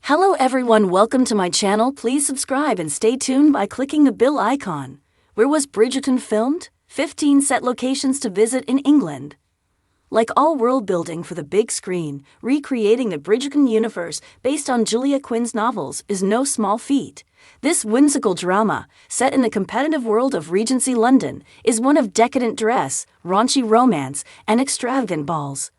Hello everyone, welcome to my channel. Please subscribe and stay tuned by clicking the bell icon. Where was Bridgerton filmed? 15 set locations to visit in England. Like all world building for the big screen, recreating the Bridgerton universe based on Julia Quinn's novels is no small feat. This whimsical drama, set in the competitive world of Regency London, is one of decadent dress, raunchy romance, and extravagant balls,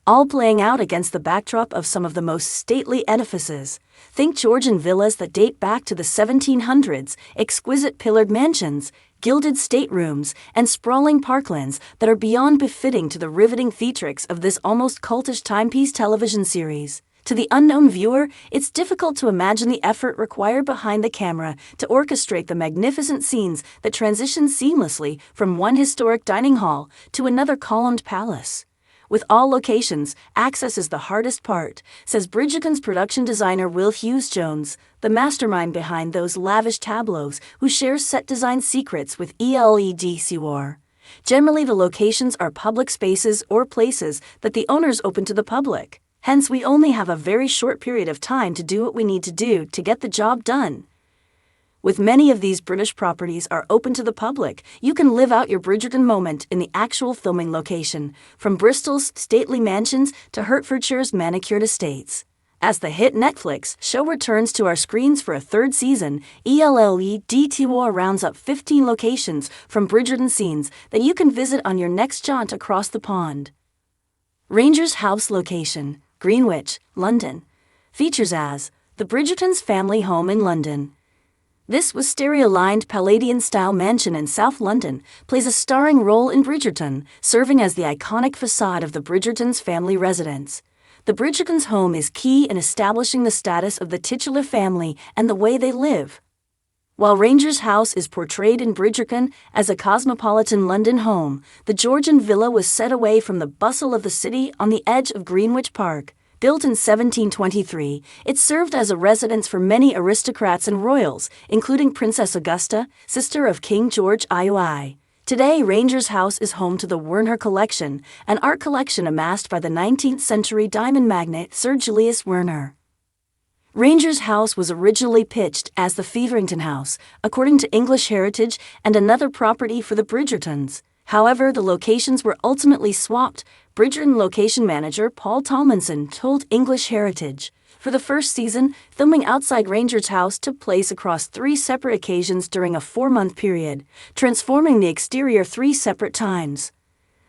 all playing out against the backdrop of some of the most stately edifices. Think Georgian villas that date back to the 1700s, exquisite pillared mansions, gilded staterooms, and sprawling parklands that are beyond befitting to the riveting theatrics of this almost cultish timepiece television series. To the unknown viewer, it's difficult to imagine the effort required behind the camera to orchestrate the magnificent scenes that transition seamlessly from one historic dining hall to another columned palace. With all locations, access is the hardest part, says Bridgerton's production designer Will Hughes-Jones, the mastermind behind those lavish tableaus, who shares set design secrets with ELEDCWAR. Generally, the locations are public spaces or places that the owners open to the public. Hence, we only have a very short period of time to do what we need to do to get the job done. With many of these British properties are open to the public, you can live out your Bridgerton moment in the actual filming location, from Bristol's stately mansions to Hertfordshire's manicured estates. As the hit Netflix show returns to our screens for a third season, ELEDCWAR rounds up 15 locations from Bridgerton scenes that you can visit on your next jaunt across the pond. Ranger's House location, Greenwich, London, features as the Bridgertons' family home in London. This wisteria-lined Palladian-style mansion in South London plays a starring role in Bridgerton, serving as the iconic facade of the Bridgertons' family residence. The Bridgertons' home is key in establishing the status of the titular family and the way they live. While Ranger's House is portrayed in Bridgerton as a cosmopolitan London home, the Georgian villa was set away from the bustle of the city on the edge of Greenwich Park. Built in 1723, it served as a residence for many aristocrats and royals, including Princess Augusta, sister of King George III. Today, Ranger's House is home to the Werner Collection, an art collection amassed by the 19th-century diamond magnate Sir Julius Werner. Ranger's House was originally pitched as the Feverington House, according to English Heritage, and another property for the Bridgertons. However, the locations were ultimately swapped. Bridgerton location manager Paul Tomlinson told English Heritage. For the first season, filming outside Ranger's House took place across 3 separate occasions during a 4-month period, transforming the exterior 3 separate times.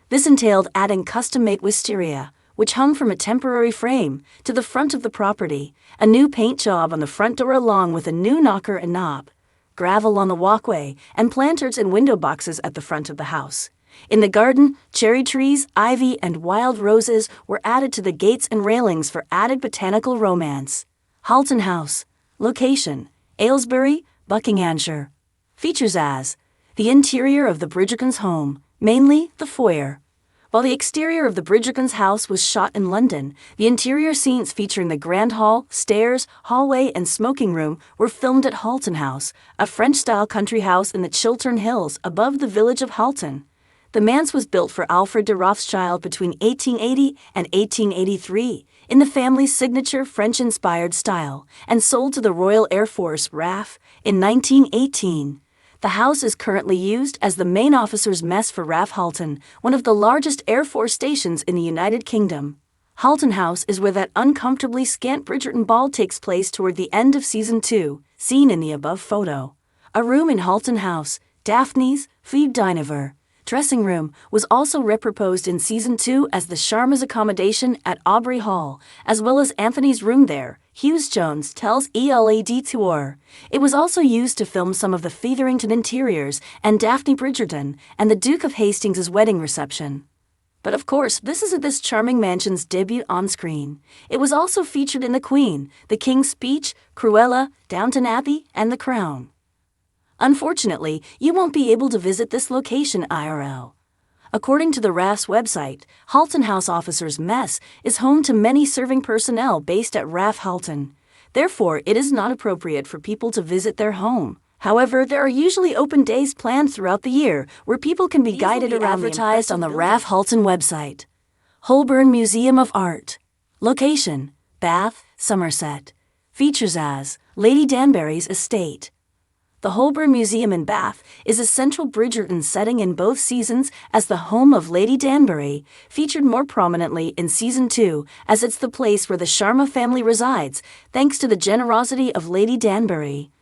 This entailed adding custom-made wisteria, which hung from a temporary frame, to the front of the property, a new paint job on the front door along with a new knocker and knob, gravel on the walkway, and planters and window boxes at the front of the house. In the garden, cherry trees, ivy, and wild roses were added to the gates and railings for added botanical romance. Halton House location, Aylesbury, Buckinghamshire, features as the interior of the Bridgertons' home, mainly the foyer. While the exterior of the Bridgertons' house was shot in London, the interior scenes featuring the grand hall, stairs, hallway, and smoking room were filmed at Halton House, a French-style country house in the Chiltern Hills above the village of Halton. The manse was built for Alfred de Rothschild between 1880 and 1883, in the family's signature French-inspired style, and sold to the Royal Air Force RAF in 1918. The house is currently used as the main officers' mess for RAF Halton, one of the largest Air Force stations in the United Kingdom. Halton House is where that uncomfortably scant Bridgerton ball takes place toward the end of Season 2, seen in the above photo. A room in Halton House, Daphne's Fille d'Inever dressing room, was also reproposed in Season 2 as the Sharma's accommodation at Aubrey Hall, as well as Anthony's room there, Hughes-Jones tells ELEDCWAR. It was also used to film some of the Feverington interiors and Daphne Bridgerton and the Duke of Hastings' wedding reception. But of course, this isn't this charming mansion's debut on screen. It was also featured in The Queen, The King's Speech, Cruella, Downton Abbey, and The Crown. Unfortunately, you won't be able to visit this location IRL. According to the RAF's website, Halton House Officers' Mess is home to many serving personnel based at RAF Halton. Therefore, it is not appropriate for people to visit their home. However, there are usually open days planned throughout the year where people can be guided around. Advertised on the RAF Halton website. Holborn Museum of Art. Location: Bath, Somerset. features as Lady Danbury's estate. The Holborn Museum in Bath is a central Bridgerton setting in both seasons as the home of Lady Danbury, featured more prominently in Season 2 as it's the place where the Sharma family resides, thanks to the generosity of Lady Danbury.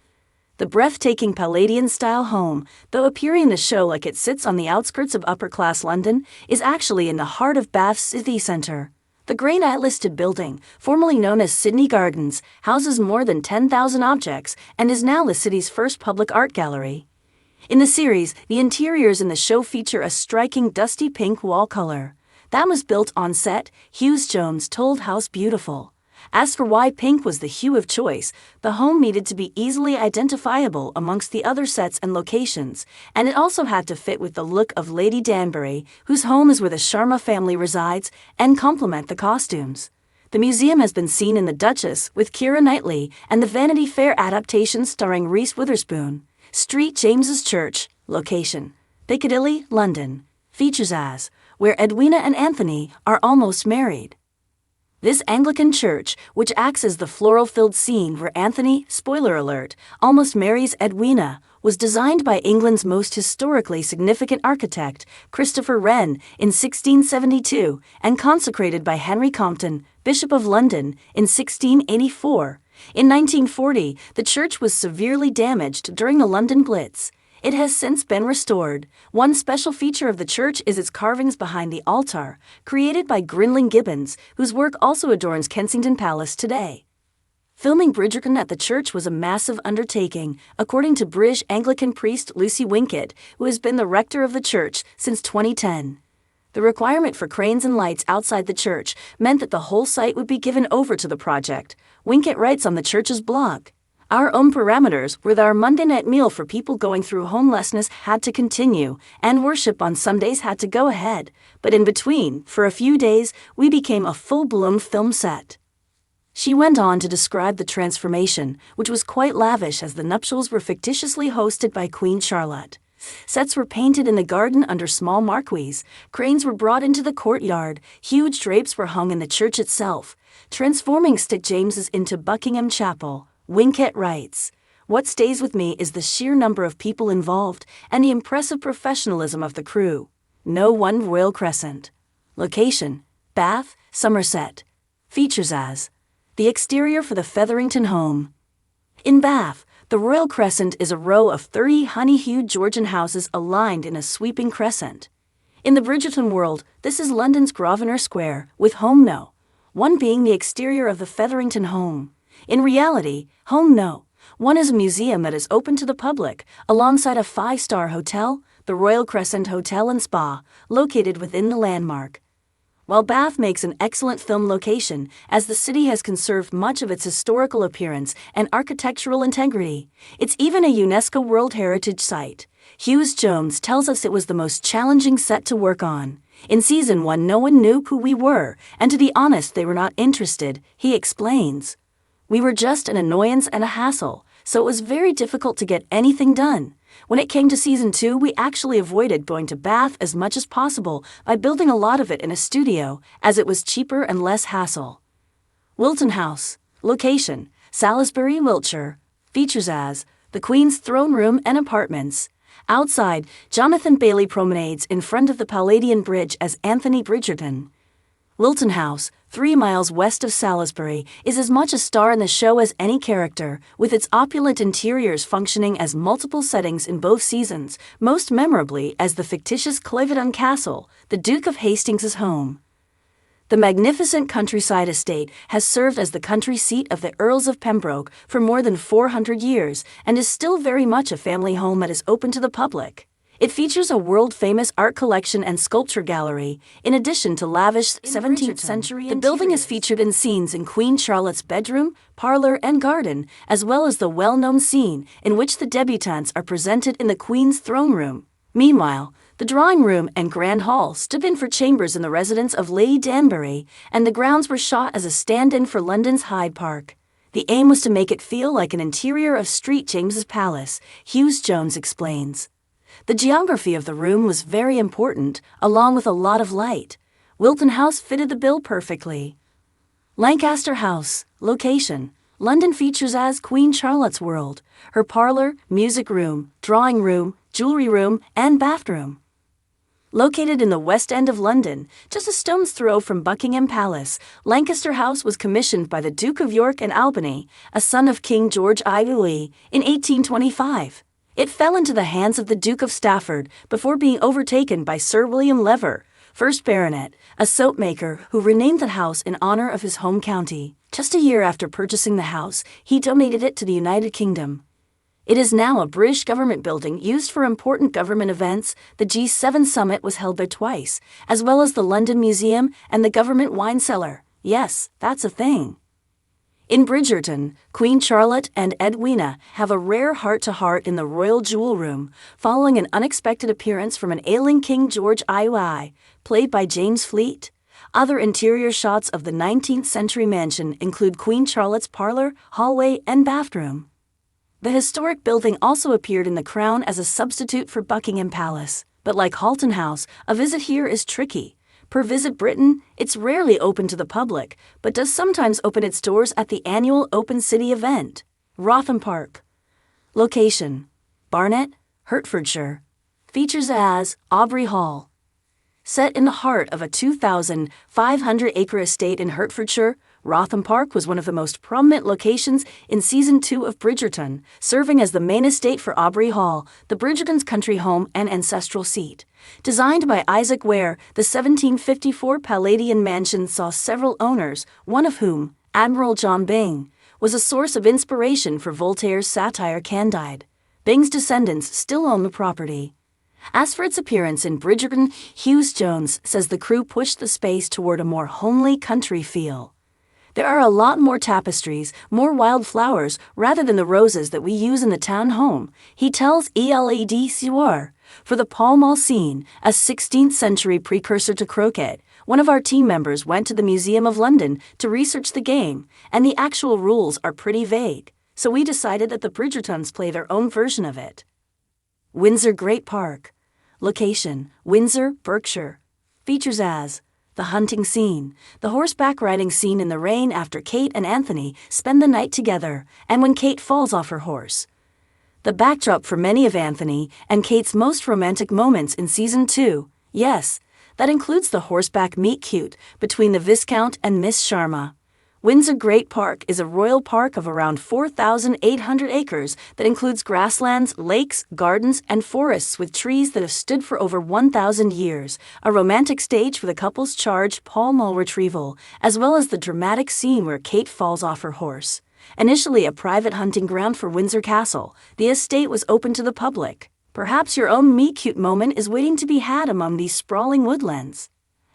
The breathtaking Palladian-style home, though appearing in the show like it sits on the outskirts of upper-class London, is actually in the heart of Bath's city centre. The granite-listed building, formerly known as Sydney Gardens, houses more than 10,000 objects and is now the city's first public art gallery. In the series, the interiors in the show feature a striking dusty pink wall color. That was built on set, Hughes Jones told House Beautiful. As for why pink was the hue of choice, the home needed to be easily identifiable amongst the other sets and locations, and it also had to fit with the look of Lady Danbury, whose home is where the Sharma family resides, and complement the costumes. The museum has been seen in The Duchess with Keira Knightley and the Vanity Fair adaptation starring Reese Witherspoon. St. James's Church, location, Piccadilly, London, features as where Edwina and Anthony are almost married. This Anglican church, which acts as the floral-filled scene where Anthony, spoiler alert, almost marries Edwina, was designed by England's most historically significant architect, Christopher Wren, in 1672 and consecrated by Henry Compton, Bishop of London, in 1684. In 1940, the church was severely damaged during the London Blitz. It has since been restored. One special feature of the church is its carvings behind the altar, created by Grinling Gibbons, whose work also adorns Kensington Palace today. Filming Bridgerton at the church was a massive undertaking, according to British Anglican priest Lucy Winkett, who has been the rector of the church since 2010. The requirement for cranes and lights outside the church meant that the whole site would be given over to the project. Winkett writes on the church's blog, "Our own parameters were that our Monday night meal for people going through homelessness had to continue, and worship on Sundays had to go ahead, but in between, for a few days, we became a full-blown film set." She went on to describe the transformation, which was quite lavish as the nuptials were fictitiously hosted by Queen Charlotte. Sets were painted in the garden under small marquees, cranes were brought into the courtyard, huge drapes were hung in the church itself, transforming St. James's into Buckingham Chapel. Winkett writes, "What stays with me is the sheer number of people involved and the impressive professionalism of the crew. No one Royal Crescent. Location, Bath, Somerset. Features as the exterior for the Featherington home. In Bath, the Royal Crescent is a row of 30 honey-hued Georgian houses aligned in a sweeping crescent. In the Bridgerton world, this is London's Grosvenor Square, with Home No. 1 being the exterior of the Featherington home. In reality, Home No. 1 is a museum that is open to the public, alongside a 5-star hotel, the Royal Crescent Hotel and Spa, located within the landmark. While Bath makes an excellent film location, as the city has conserved much of its historical appearance and architectural integrity, it's even a UNESCO World Heritage Site. Hughes Jones tells us it was the most challenging set to work on. In Season 1 no one knew who we were, and to be honest they were not interested, he explains. We were just an annoyance and a hassle, so it was very difficult to get anything done. When it came to Season 2, we actually avoided going to Bath as much as possible by building a lot of it in a studio, as it was cheaper and less hassle. Wilton House, location, Salisbury, Wiltshire, features as the Queen's throne room and apartments. Outside, Jonathan Bailey promenades in front of the Palladian Bridge as Anthony Bridgerton. Wilton House, 3 miles west of Salisbury, is as much a star in the show as any character, with its opulent interiors functioning as multiple settings in both seasons, most memorably as the fictitious Cliveden Castle, the Duke of Hastings' home. The magnificent countryside estate has served as the country seat of the Earls of Pembroke for more than 400 years and is still very much a family home that is open to the public. It features a world-famous art collection and sculpture gallery, in addition to lavish 17th century. The building is featured in scenes in Queen Charlotte's bedroom, parlor, and garden, as well as the well-known scene in which the debutantes are presented in the Queen's throne room. Meanwhile, the drawing room and grand hall stood in for chambers in the residence of Lady Danbury, and the grounds were shot as a stand-in for London's Hyde Park. The aim was to make it feel like an interior of St. James's Palace, Hughes Jones explains. The geography of the room was very important, along with a lot of light. Wilton House fitted the bill perfectly. Lancaster House, location, London features as Queen Charlotte's World, her parlor, music room, drawing room, jewelry room, and bathroom. Located in the West End of London, just a stone's throw from Buckingham Palace, Lancaster House was commissioned by the Duke of York and Albany, a son of King George I. Louis, in 1825. It fell into the hands of the Duke of Stafford before being overtaken by Sir William Lever, 1st Baronet, a soapmaker who renamed the house in honor of his home county. Just a year after purchasing the house, he donated it to the United Kingdom. It is now a British government building used for important government events. The G7 summit was held there twice, as well as the London Museum and the government wine cellar. Yes, that's a thing. In Bridgerton, Queen Charlotte and Edwina have a rare heart-to-heart in the Royal Jewel Room, following an unexpected appearance from an ailing King George III, played by James Fleet. Other interior shots of the 19th century mansion include Queen Charlotte's parlor, hallway, and bathroom. The historic building also appeared in The Crown as a substitute for Buckingham Palace, but like Halton House, a visit here is tricky. Per Visit Britain, it's rarely open to the public, but does sometimes open its doors at the annual Open City event. Wrotham Park. Location: Barnet, Hertfordshire. Features as Aubrey Hall. Set in the heart of a 2,500-acre estate in Hertfordshire, Wrotham Park was one of the most prominent locations in Season 2 of Bridgerton, serving as the main estate for Aubrey Hall, the Bridgerton's country home and ancestral seat. Designed by Isaac Ware, the 1754 Palladian mansion saw several owners, one of whom, Admiral John Byng, was a source of inspiration for Voltaire's satire Candide. Byng's descendants still own the property. As for its appearance in Bridgerton, Hughes Jones says the crew pushed the space toward a more homely country feel. There are a lot more tapestries, more wild flowers, rather than the roses that we use in the town home, he tells ELAD Soir. For the Pall Mall scene, a 16th century precursor to croquet, one of our team members went to the Museum of London to research the game, and the actual rules are pretty vague, so we decided that the Bridgertons play their own version of it. Windsor Great Park. Location: Windsor, Berkshire. Features as the hunting scene, the horseback riding scene in the rain after Kate and Anthony spend the night together, and when Kate falls off her horse. The backdrop for many of Anthony and Kate's most romantic moments in Season 2, yes, that includes the horseback meet-cute between the Viscount and Miss Sharma. Windsor Great Park is a royal park of around 4,800 acres that includes grasslands, lakes, gardens, and forests with trees that have stood for over 1,000 years, a romantic stage for the couple's charged Pall Mall retrieval, as well as the dramatic scene where Kate falls off her horse. Initially a private hunting ground for Windsor Castle, the estate was open to the public. Perhaps your own meet-cute moment is waiting to be had among these sprawling woodlands.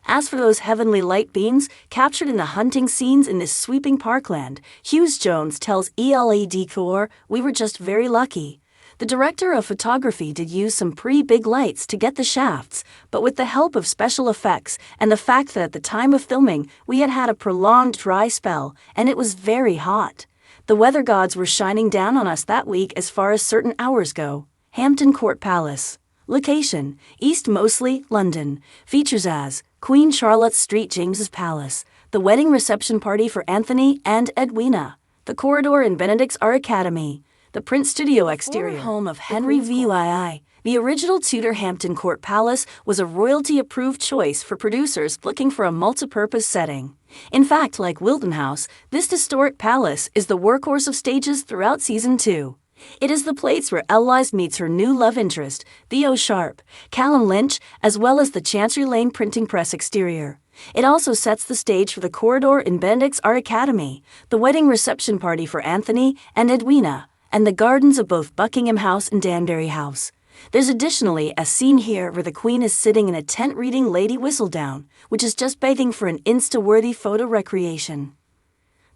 As for those heavenly light beams captured in the hunting scenes in this sweeping parkland, Hughes Jones tells ELAD Core, we were just very lucky. The director of photography did use some pretty big lights to get the shafts, but with the help of special effects and the fact that at the time of filming we had had a prolonged dry spell and it was very hot. The weather gods were shining down on us that week as far as certain hours go. Hampton Court Palace. Location: East Moseley, London. Features as Queen Charlotte Street, James's Palace, the wedding reception party for Anthony and Edwina, the corridor in Benedict's Art Academy, the Prince Studio exterior home of Henry VII. The original Tudor Hampton Court Palace was a royalty-approved choice for producers looking for a multi-purpose setting. In fact, like Wilton House, this historic palace is the workhorse of stages throughout Season 2. It is the place where Elise meets her new love interest, Theo Sharp, Callum Lynch, as well as the Chancery Lane printing press exterior. It also sets the stage for the corridor in Benedict's Art Academy, the wedding reception party for Anthony and Edwina, and the gardens of both Buckingham House and Danbury House. There's additionally a scene here where the Queen is sitting in a tent reading Lady Whistledown, which is just begging for an Insta-worthy photo recreation.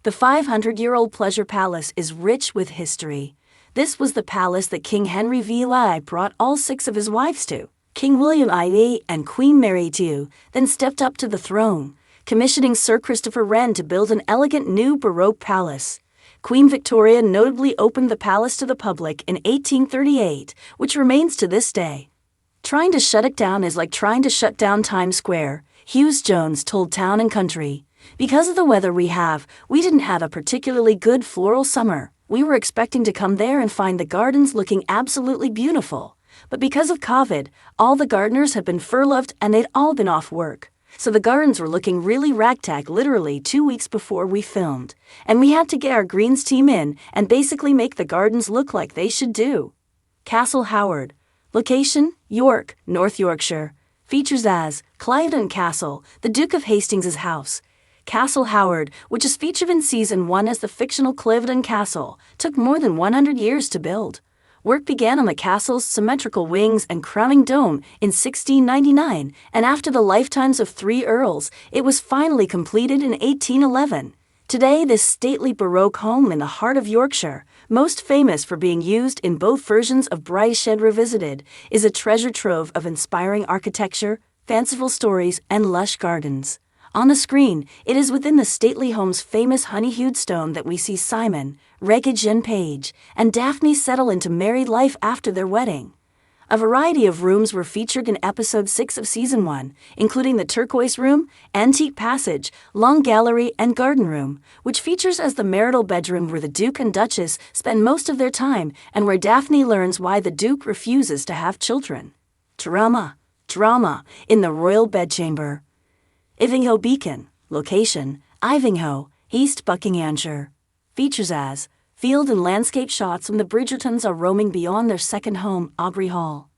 The 500-year-old Pleasure Palace is rich with history. This was the palace that King Henry VI brought all 6 of his wives to. King William IV and Queen Mary II then stepped up to the throne, commissioning Sir Christopher Wren to build an elegant new Baroque palace. Queen Victoria notably opened the palace to the public in 1838, which remains to this day. Trying to shut it down is like trying to shut down Times Square, Hughes Jones told Town and Country. Because of the weather we didn't have a particularly good floral summer. We were expecting to come there and find the gardens looking absolutely beautiful. But because of COVID, all the gardeners had been furloughed and they'd all been off work. So the gardens were looking really ragtag literally 2 weeks before we filmed. And we had to get our greens team in and basically make the gardens look like they should do. Castle Howard. Location, York, North Yorkshire. Features as Cliveden Castle, the Duke of Hastings' house. Castle Howard, which is featured in Season 1 as the fictional Cliveden Castle, took more than 100 years to build. Work began on the castle's symmetrical wings and crowning dome in 1699, and after the lifetimes of 3 earls, it was finally completed in 1811. Today, this stately Baroque home in the heart of Yorkshire, most famous for being used in both versions of Bridgerton Revisited, is a treasure trove of inspiring architecture, fanciful stories, and lush gardens. On the screen, it is within the stately home's famous honey-hued stone that we see Simon, Regé Page, and Daphne settle into married life after their wedding. A variety of rooms were featured in episode 6 of season 1, including the turquoise room, antique passage, long gallery, and garden room, which features as the marital bedroom where the Duke and Duchess spend most of their time and where Daphne learns why the Duke refuses to have children. Drama in the royal bedchamber. Ivinghoe Beacon. Location, Ivinghoe, East Buckinghamshire. Features as field and landscape shots when the Bridgertons are roaming beyond their second home, Aubrey Hall.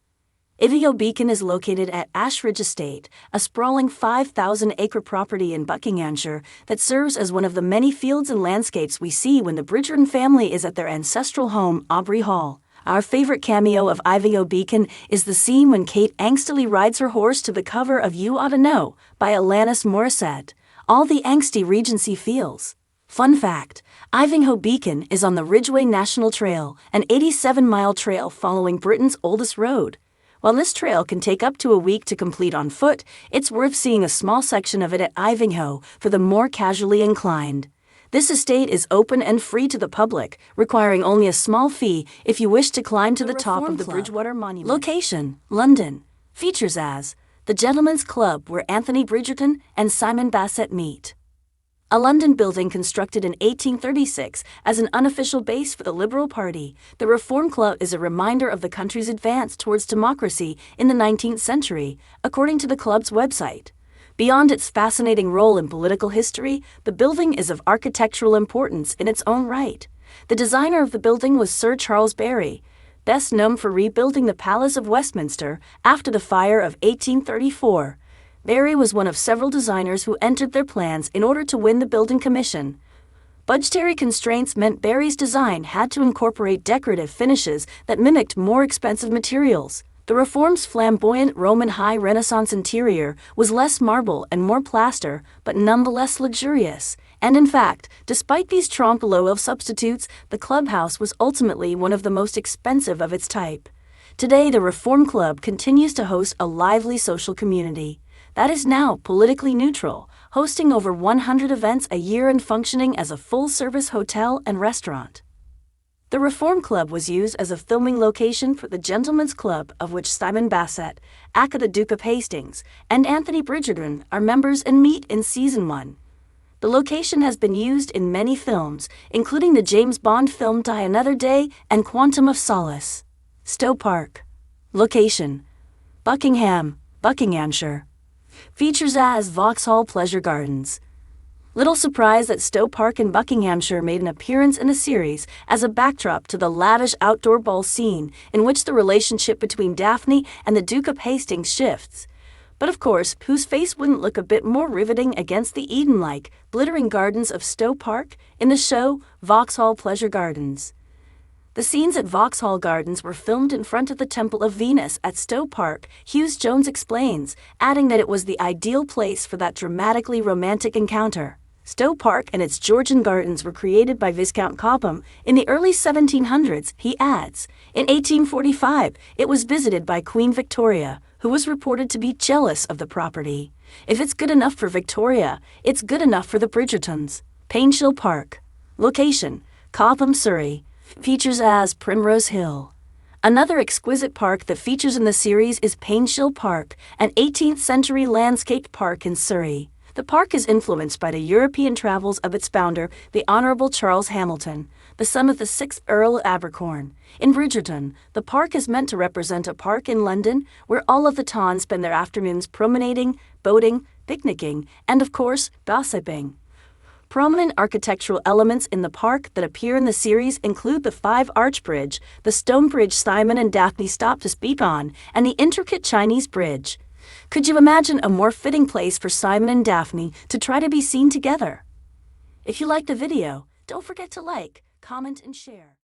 Ivinghoe Beacon is located at Ashridge Estate, a sprawling 5,000-acre property in Buckinghamshire that serves as one of the many fields and landscapes we see when the Bridgerton family is at their ancestral home, Aubrey Hall. Our favorite cameo of Ivinghoe Beacon is the scene when Kate angstily rides her horse to the cover of You Oughta Know by Alanis Morissette. All the angsty Regency feels. Fun fact, Ivinghoe Beacon is on the Ridgeway National Trail, an 87-mile trail following Britain's oldest road. While this trail can take up to a week to complete on foot, it's worth seeing a small section of it at Ivinghoe for the more casually inclined. This estate is open and free to the public, requiring only a small fee if you wish to climb to the top of the Bridgewater Monument. Location, London. Features as the Gentlemen's Club where Anthony Bridgerton and Simon Basset meet. A London building constructed in 1836 as an unofficial base for the Liberal Party, the Reform Club is a reminder of the country's advance towards democracy in the 19th century, according to the club's website. Beyond its fascinating role in political history, the building is of architectural importance in its own right. The designer of the building was Sir Charles Barry, best known for rebuilding the Palace of Westminster after the fire of 1834. Barry was one of several designers who entered their plans in order to win the building commission. Budgetary constraints meant Barry's design had to incorporate decorative finishes that mimicked more expensive materials. The Reform's flamboyant Roman High Renaissance interior was less marble and more plaster, but nonetheless luxurious. And in fact, despite these trompe l'oeil substitutes, the clubhouse was ultimately one of the most expensive of its type. Today, the Reform Club continues to host a lively social community that is now politically neutral, hosting over 100 events a year and functioning as a full-service hotel and restaurant. The Reform Club was used as a filming location for the Gentlemen's Club, of which Simon Basset, aka the Duke of Hastings, and Anthony Bridgerton are members and meet in Season 1. The location has been used in many films, including the James Bond film Die Another Day and Quantum of Solace. Stowe Park. Location, Buckingham, Buckinghamshire. Features as Vauxhall Pleasure Gardens. Little surprise that Stowe Park in Buckinghamshire made an appearance in the series as a backdrop to the lavish outdoor ball scene in which the relationship between Daphne and the Duke of Hastings shifts. But of course, whose face wouldn't look a bit more riveting against the Eden-like, glittering gardens of Stowe Park in the show Vauxhall Pleasure Gardens? The scenes at Vauxhall Gardens were filmed in front of the Temple of Venus at Stowe Park, Hughes Jones explains, adding that it was the ideal place for that dramatically romantic encounter. Stowe Park and its Georgian gardens were created by Viscount Cobham in the early 1700s, he adds. In 1845, it was visited by Queen Victoria, who was reported to be jealous of the property. If it's good enough for Victoria, it's good enough for the Bridgertons. Painshill Park. Location, Cobham, Surrey. Features as Primrose Hill. Another exquisite park that features in the series is Painshill Park, an 18th-century landscaped park in Surrey. The park is influenced by the European travels of its founder, the Honourable Charles Hamilton, the son of the 6th Earl of Abercorn. In Bridgerton, the park is meant to represent a park in London where all of the towns spend their afternoons promenading, boating, picnicking, and of course, gossiping. Prominent architectural elements in the park that appear in the series include the 5-arch bridge, the stone bridge Simon and Daphne stop to speak on, and the intricate Chinese bridge. Could you imagine a more fitting place for Simon and Daphne to try to be seen together? If you liked the video, don't forget to like, comment, and share.